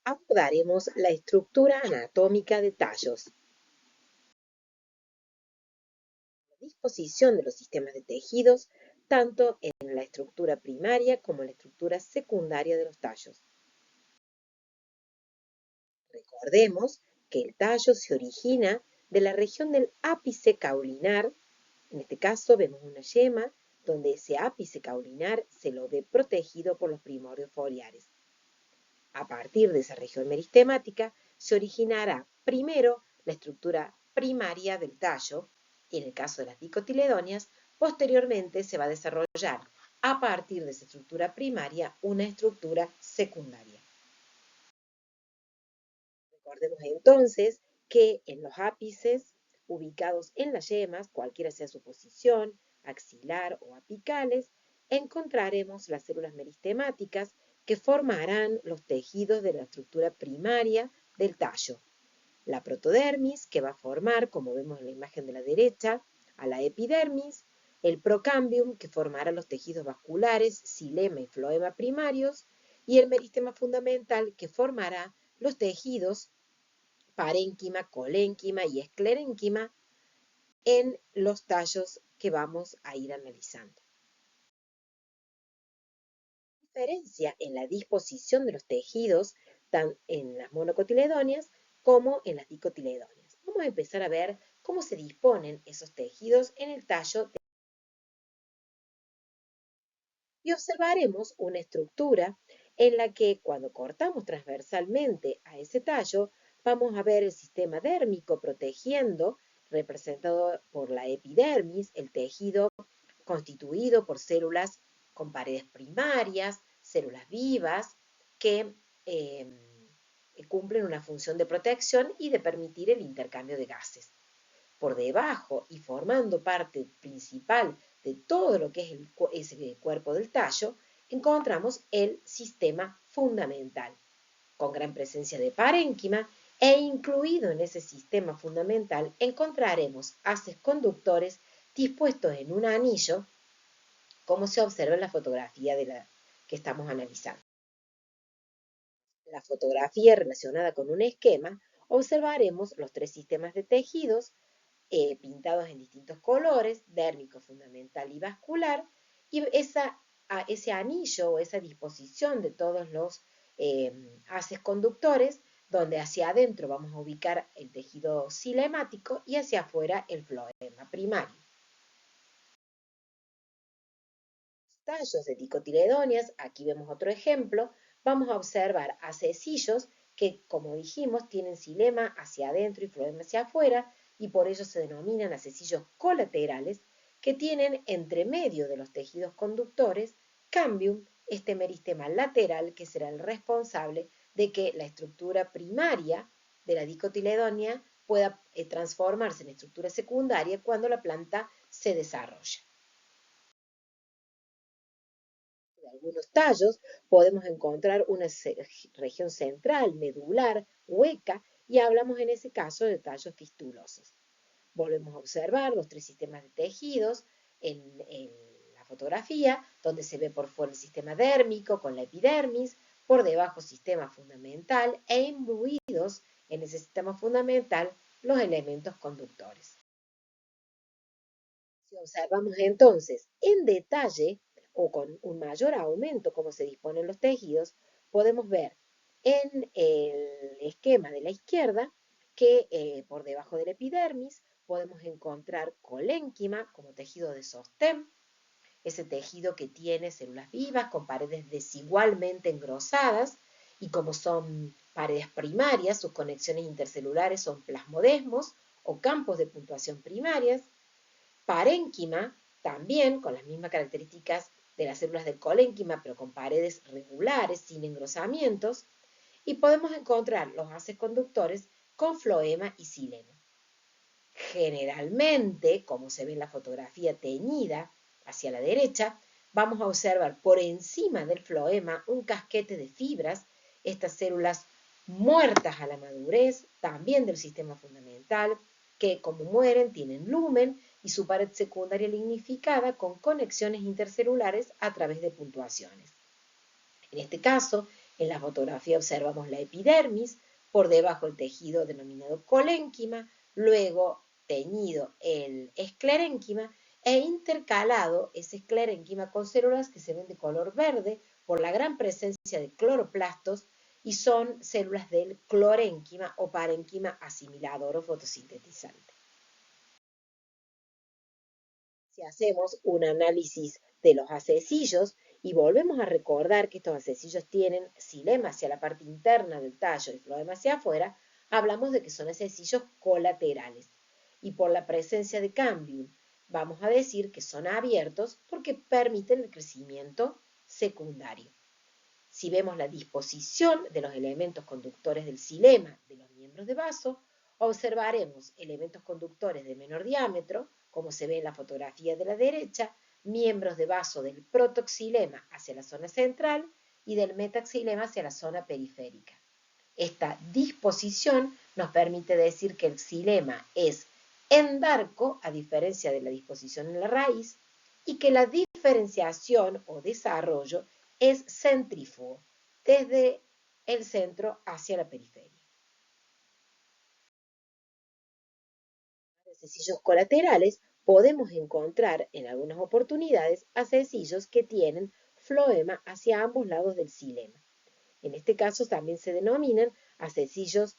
abordaremos la estructura anatómica de tallos. La disposición de los sistemas de tejidos, tanto en la estructura primaria como en la estructura secundaria de los tallos. Recordemos que el tallo se origina de la región del ápice caulinar. En este caso vemos una yema donde ese ápice caulinar se lo ve protegido por los primordios foliares. A partir de esa región meristemática se originará primero la estructura primaria del tallo, y en el caso de las dicotiledóneas, posteriormente se va a desarrollar a partir de esa estructura primaria una estructura secundaria. Recordemos entonces que en los ápices ubicados en las yemas, cualquiera sea su posición, axilar o apicales, encontraremos las células meristemáticas que formarán los tejidos de la estructura primaria del tallo. La protodermis, que va a formar, como vemos en la imagen de la derecha, a la epidermis, el procambium, que formará los tejidos vasculares, xilema y floema primarios, y el meristema fundamental, que formará los tejidos parénquima, colénquima y esclerénquima en los tallos que vamos a ir analizando. Diferencia en la disposición de los tejidos, tanto en las monocotiledóneas como en las dicotiledóneas. Vamos a empezar a ver cómo se disponen esos tejidos en el tallo y observaremos una estructura en la que cuando cortamos transversalmente a ese tallo, vamos a ver el sistema dérmico protegiendo, representado por la epidermis, el tejido constituido por células con paredes primarias, células vivas, que cumplen una función de protección y de permitir el intercambio de gases. Por debajo y formando parte principal de todo lo que es ese cuerpo del tallo, encontramos el sistema fundamental, con gran presencia de parénquima, e incluido en ese sistema fundamental encontraremos haces conductores dispuestos en un anillo, como se observa en la fotografía que estamos analizando. La fotografía relacionada con un esquema, observaremos los tres sistemas de tejidos pintados en distintos colores, dérmico, fundamental y vascular, y ese anillo o esa disposición de todos los haces conductores, donde hacia adentro vamos a ubicar el tejido cilemático y hacia afuera el floema primario. Tallos de dicotiledóneas, aquí vemos otro ejemplo, vamos a observar acecillos que, como dijimos, tienen xilema hacia adentro y floema hacia afuera, y por ello se denominan acecillos colaterales, que tienen entre medio de los tejidos conductores cambium, este meristema lateral que será el responsable de que la estructura primaria de la dicotiledónea pueda transformarse en estructura secundaria cuando la planta se desarrolla. De algunos tallos podemos encontrar una región central, medular, hueca, y hablamos en ese caso de tallos fistulosos. Volvemos a observar los tres sistemas de tejidos en la fotografía, donde se ve por fuera el sistema dérmico con la epidermis, por debajo sistema fundamental e imbuidos en ese sistema fundamental los elementos conductores. Si observamos entonces en detalle o con un mayor aumento cómo se disponen los tejidos, podemos ver en el esquema de la izquierda que por debajo del epidermis podemos encontrar colénquima como tejido de sostén, ese tejido que tiene células vivas con paredes desigualmente engrosadas, y como son paredes primarias, sus conexiones intercelulares son plasmodesmos o campos de puntuación primarias. Parénquima, también con las mismas características de las células del colénquima, pero con paredes regulares, sin engrosamientos, y podemos encontrar los haces conductores con floema y xilema. Generalmente, como se ve en la fotografía teñida hacia la derecha, vamos a observar por encima del floema un casquete de fibras, estas células muertas a la madurez, también del sistema fundamental, que como mueren tienen lumen y su pared secundaria lignificada con conexiones intercelulares a través de puntuaciones. En este caso, En la fotografía observamos la epidermis, por debajo el tejido denominado colénquima, luego teñido el esclerénquima e intercalado ese esclerénquima con células que se ven de color verde por la gran presencia de cloroplastos y son células del clorénquima o parénquima asimilador o fotosintetizante. Si hacemos un análisis de los acecillos y volvemos a recordar que estos acecillos tienen xilema hacia la parte interna del tallo y floema hacia afuera, hablamos de que son acecillos colaterales. Y por la presencia de cambium, vamos a decir que son abiertos porque permiten el crecimiento secundario. Si vemos la disposición de los elementos conductores del xilema de los miembros de vaso, observaremos elementos conductores de menor diámetro, como se ve en la fotografía de la derecha, miembros de vaso del protoxilema hacia la zona central y del metaxilema hacia la zona periférica. Esta disposición nos permite decir que el xilema es endarco, a diferencia de la disposición en la raíz, y que la diferenciación o desarrollo es centrífugo, desde el centro hacia la periferia. En acecillos colaterales podemos encontrar en algunas oportunidades acecillos que tienen floema hacia ambos lados del xilema. En este caso también se denominan acecillos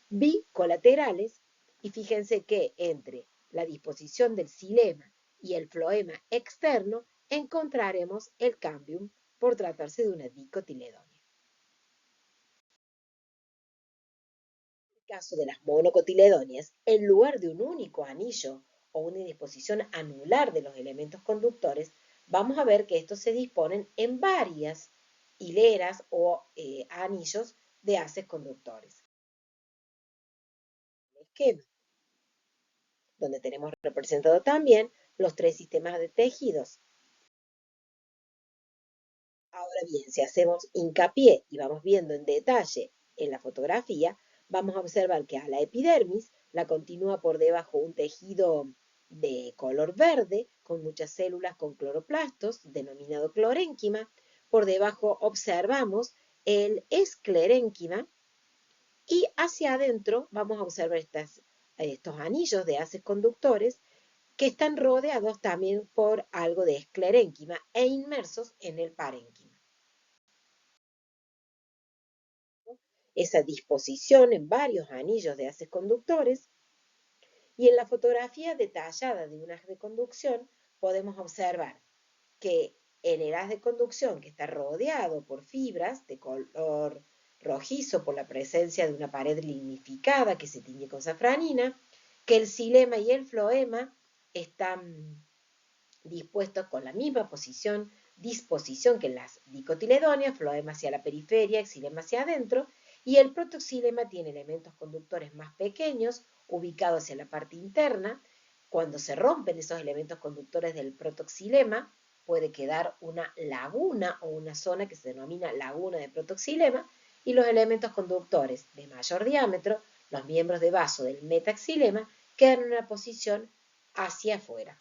bicolaterales y fíjense que entre la disposición del xilema y el floema externo encontraremos el cambium por tratarse de una dicotiledonia. En el caso de las monocotiledonias, en lugar de un único anillo o una disposición anular de los elementos conductores, vamos a ver que estos se disponen en varias hileras o anillos de haces conductores. Esquema, donde tenemos representado también los tres sistemas de tejidos. Ahora bien, si hacemos hincapié y vamos viendo en detalle en la fotografía, vamos a observar que a la epidermis la continúa por debajo un tejido de color verde con muchas células con cloroplastos, denominado clorénquima. Por debajo observamos el esclerénquima y hacia adentro vamos a observar estos anillos de haces conductores que están rodeados también por algo de esclerénquima e inmersos en el parénquima. Esa disposición en varios anillos de haces conductores y en la fotografía detallada de un haz de conducción podemos observar que en el haz de conducción que está rodeado por fibras de color rojizo por la presencia de una pared lignificada que se tiñe con safranina, que el xilema y el floema están dispuestos con la misma disposición que en las dicotiledonias, floema hacia la periferia, xilema hacia adentro, y el protoxilema tiene elementos conductores más pequeños, ubicados hacia la parte interna. Cuando se rompen esos elementos conductores del protoxilema, puede quedar una laguna o una zona que se denomina laguna de protoxilema, y los elementos conductores de mayor diámetro, los miembros de vaso del metaxilema, quedan en una posición hacia afuera.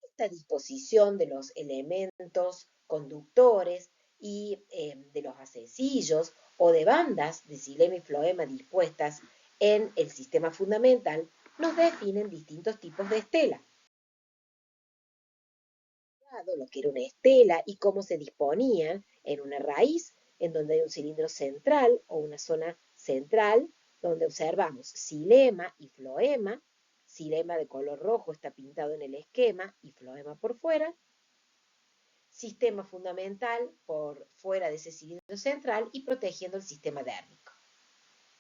Esta disposición de los elementos conductores y de los acecillos o de bandas de xilema y floema dispuestas en el sistema fundamental nos definen distintos tipos de estela. Lo que era una estela y cómo se disponían en una raíz, en donde hay un cilindro central o una zona central, donde observamos xilema y floema. Xilema de color rojo está pintado en el esquema y floema por fuera. Sistema fundamental por fuera de ese cilindro central y protegiendo el sistema dérmico.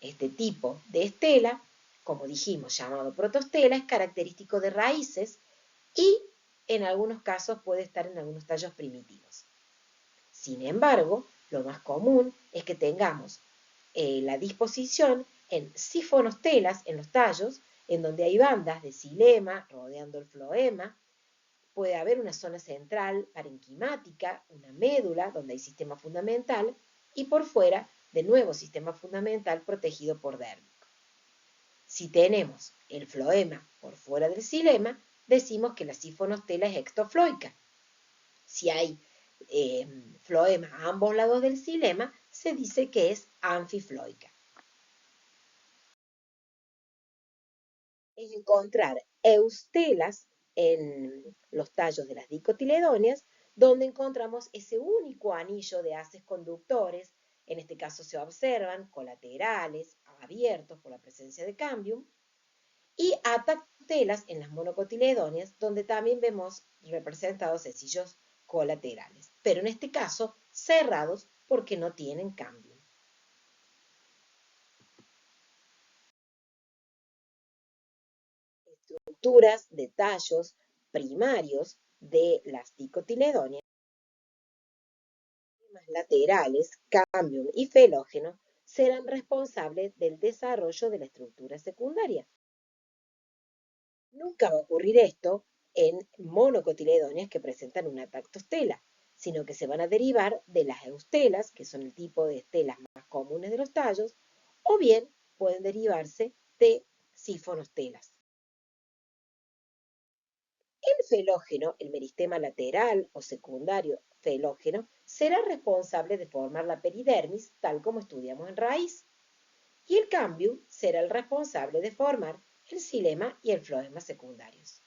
Este tipo de estela, como dijimos, llamado protostela, es característico de raíces y en algunos casos puede estar en algunos tallos primitivos. Sin embargo, lo más común es que tengamos la disposición en sifonostelas en los tallos, en donde hay bandas de xilema rodeando el floema. Puede haber una zona central parenquimática, una médula, donde hay sistema fundamental, y por fuera, de nuevo, sistema fundamental protegido por dérmico. Si tenemos el floema por fuera del xilema, decimos que la sifonostela es ectofloica. Si hay floema a ambos lados del xilema, se dice que es anfifloica. Es encontrar eustelas en los tallos de las dicotiledóneas, donde encontramos ese único anillo de haces conductores, en este caso se observan colaterales, abiertos por la presencia de cambium, y atacotelas en las monocotiledóneas, donde también vemos representados sencillos colaterales, pero en este caso cerrados porque no tienen cambium. Estructuras de tallos primarios de las dicotiledóneas laterales, cambium y felógeno, serán responsables del desarrollo de la estructura secundaria. Nunca va a ocurrir esto en monocotiledóneas que presentan una tactostela, sino que se van a derivar de las eustelas, que son el tipo de estelas más comunes de los tallos, o bien pueden derivarse de sifonostelas. El felógeno, el meristema lateral o secundario felógeno, será responsable de formar la peridermis, tal como estudiamos en raíz. Y el cambium será el responsable de formar el xilema y el floema secundarios.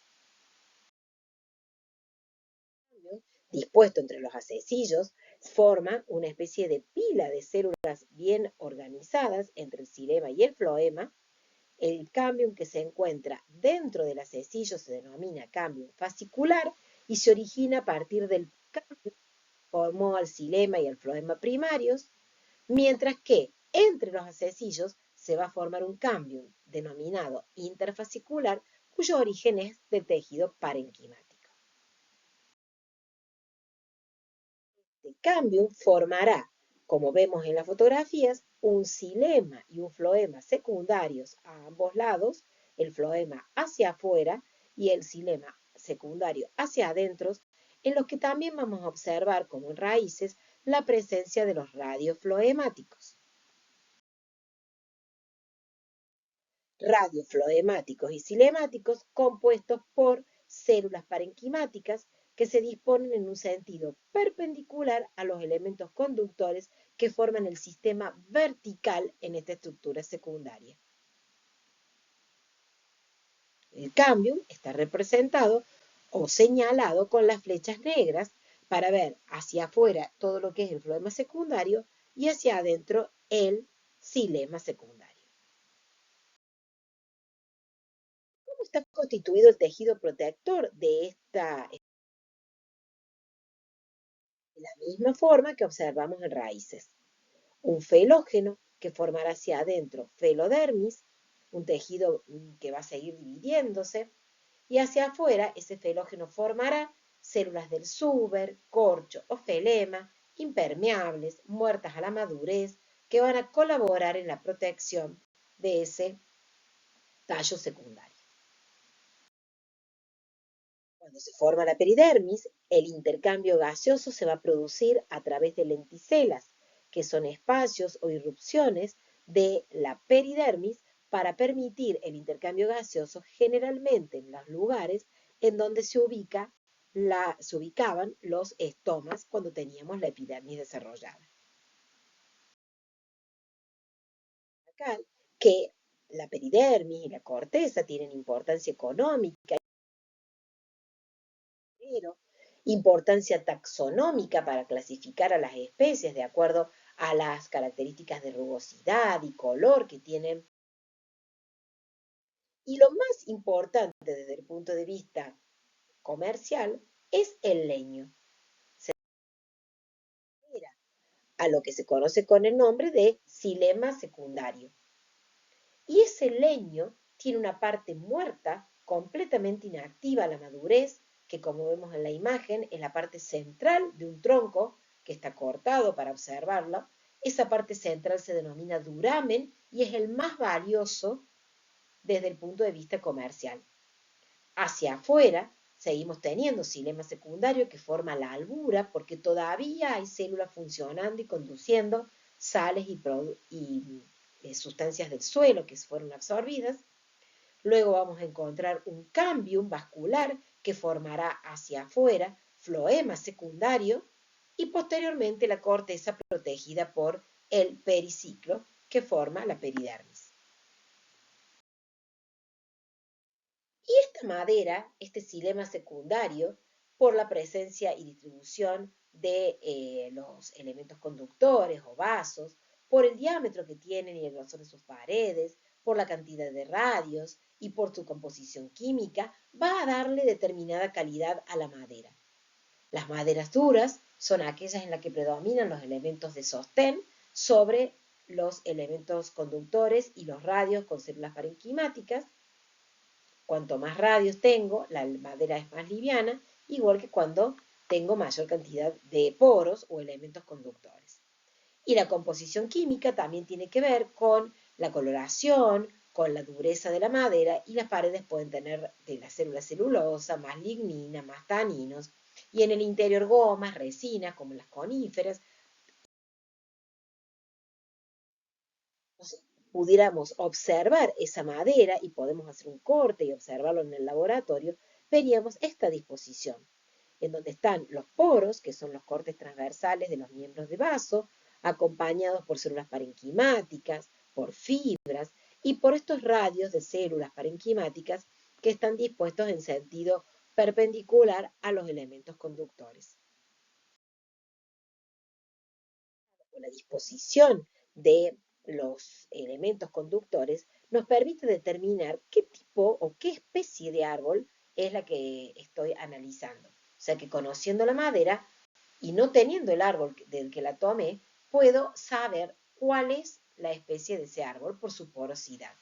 Dispuesto entre los acecillos, forma una especie de pila de células bien organizadas entre el xilema y el floema. El cambium que se encuentra dentro del acecillo se denomina cambium fascicular y se origina a partir del cambium que formó al xilema y al floema primarios, mientras que entre los acecillos se va a formar un cambium denominado interfascicular, cuyo origen es del tejido parenquimático. Este cambium formará, como vemos en las fotografías, un xilema y un floema secundarios a ambos lados, el floema hacia afuera y el xilema secundario hacia adentro, en los que también vamos a observar, como en raíces, la presencia de los radiofloemáticos. Radiofloemáticos y cilemáticos compuestos por células parenquimáticas que se disponen en un sentido perpendicular a los elementos conductores que forman el sistema vertical en esta estructura secundaria. El cambium está representado o señalado con las flechas negras para ver hacia afuera todo lo que es el floema secundario y hacia adentro el xilema secundario. ¿Cómo está constituido el tejido protector de esta? De la misma forma que observamos en raíces. Un felógeno que formará hacia adentro felodermis, un tejido que va a seguir dividiéndose, y hacia afuera ese felógeno formará células del suber, corcho o felema, impermeables, muertas a la madurez, que van a colaborar en la protección de ese tallo secundario. Cuando se forma la peridermis, el intercambio gaseoso se va a producir a través de lenticelas, que son espacios o irrupciones de la peridermis para permitir el intercambio gaseoso generalmente en los lugares en donde se ubicaban los estomas cuando teníamos la epidermis desarrollada. Acá que la peridermis y la corteza tienen importancia económica, importancia taxonómica para clasificar a las especies de acuerdo a las características de rugosidad y color que tienen. Y lo más importante desde el punto de vista comercial es el leño. Se refiere a lo que se conoce con el nombre de xilema secundario. Y ese leño tiene una parte muerta, completamente inactiva a la madurez, que como vemos en la imagen es la parte central de un tronco que está cortado para observarlo. Esa parte central se denomina duramen y es el más valioso desde el punto de vista comercial. Hacia afuera seguimos teniendo xilema secundario que forma la albura porque todavía hay células funcionando y conduciendo sales y sustancias del suelo que fueron absorbidas. Luego vamos a encontrar un cambium vascular que formará hacia afuera floema secundario y posteriormente la corteza protegida por el periciclo que forma la peridermis. Y esta madera, este xilema secundario, por la presencia y distribución de los elementos conductores o vasos, por el diámetro que tienen y el grosor de sus paredes, por la cantidad de radios y por su composición química, va a darle determinada calidad a la madera. Las maderas duras son aquellas en las que predominan los elementos de sostén sobre los elementos conductores y los radios con células parenquimáticas. Cuanto más radios tengo, la madera es más liviana, igual que cuando tengo mayor cantidad de poros o elementos conductores. Y la composición química también tiene que ver con la coloración, con la dureza de la madera, y las paredes pueden tener de la célula celulosa, más lignina, más taninos, y en el interior gomas, resinas, como las coníferas. Pudiéramos observar esa madera y podemos hacer un corte y observarlo en el laboratorio, veríamos esta disposición, en donde están los poros, que son los cortes transversales de los miembros de vaso, acompañados por células parenquimáticas, por fibras y por estos radios de células parenquimáticas que están dispuestos en sentido perpendicular a los elementos conductores. La disposición de los elementos conductores nos permite determinar qué tipo o qué especie de árbol es la que estoy analizando. O sea que conociendo la madera y no teniendo el árbol del que la tomé, puedo saber cuál es la especie de ese árbol por su porosidad.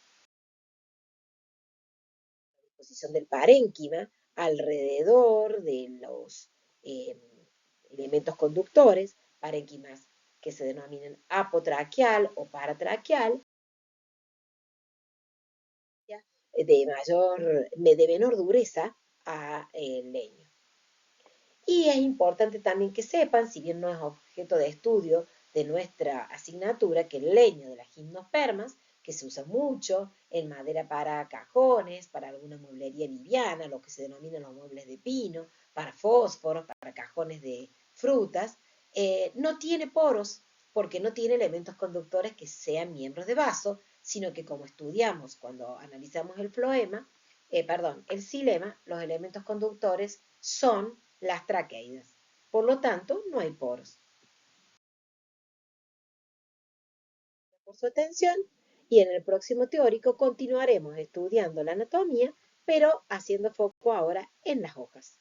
La disposición del parénquima alrededor de los eh, elementos conductores, parénquimas que se denominan apotraqueal o paratraqueal, de menor dureza a leño. Y es importante también que sepan, si bien no es objeto de estudio de nuestra asignatura, que el leño de las gimnospermas, que se usa mucho en madera para cajones, para alguna mueblería liviana, lo que se denominan los muebles de pino, para fósforos, para cajones de frutas, no tiene poros porque no tiene elementos conductores que sean miembros de vaso, sino que como estudiamos cuando analizamos el floema, el xilema, los elementos conductores son las traqueidas. Por lo tanto, no hay poros. Por su atención y en el próximo teórico continuaremos estudiando la anatomía, pero haciendo foco ahora en las hojas.